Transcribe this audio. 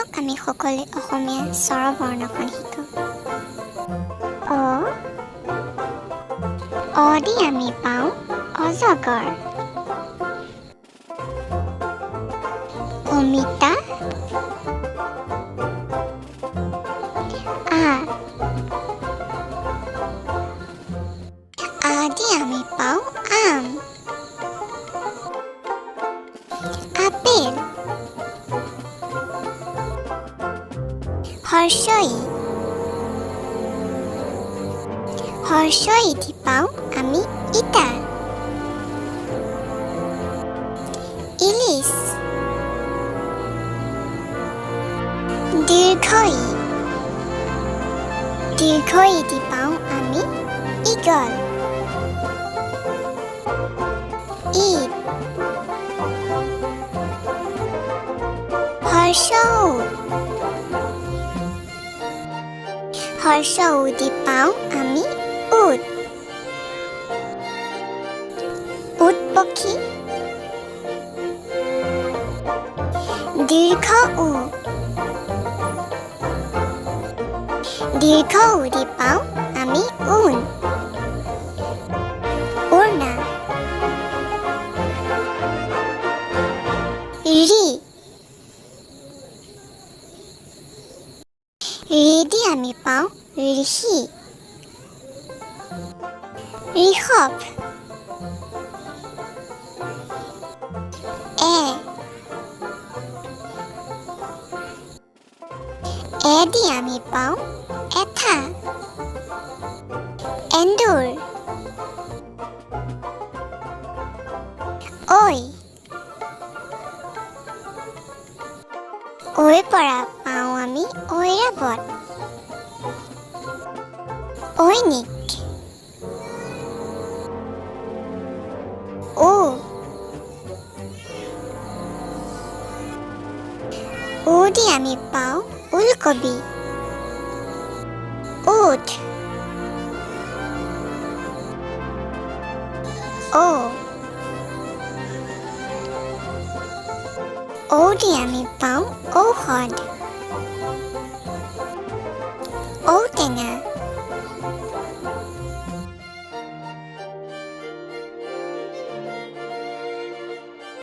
আহক আমি সকলোৱে অসমীয়া স্বৰবৰ্ণখন শিকোঁ। অ দি আমি পাওঁ অজগৰ। অমিতা। আ দি আমি পাওঁ আম। আপেল। হৰ্ষই। হৰ্ষই দি পাওঁ আমি ইটা। ইলিচ। দীৰ্ঘই। দীৰ্ঘই দি পাওঁ আমি ঈগল। ঈদ। হৰ্ষৌ। হৰ্ষৌ দি পাওঁ আমি উট। উট পক্ষী। দীৰ্ঘ উ। দীৰ্ঘ উ দি পাওঁ আমি ঊণ। উৰ্ণা। ৰি। ৰি দি আমি পাওঁ ঋষি। ঋষভ। এ দি আমি পাওঁ এঠা। এন্দুৰ। ঐ। ঐৰ পৰা পাওঁ আমি ঐৰাবত। ঐনিক। ও। ও দি আমি পাওঁ ওলকবি। উট। ঔ। ঔ দি আমি পাওঁ ঔষধ।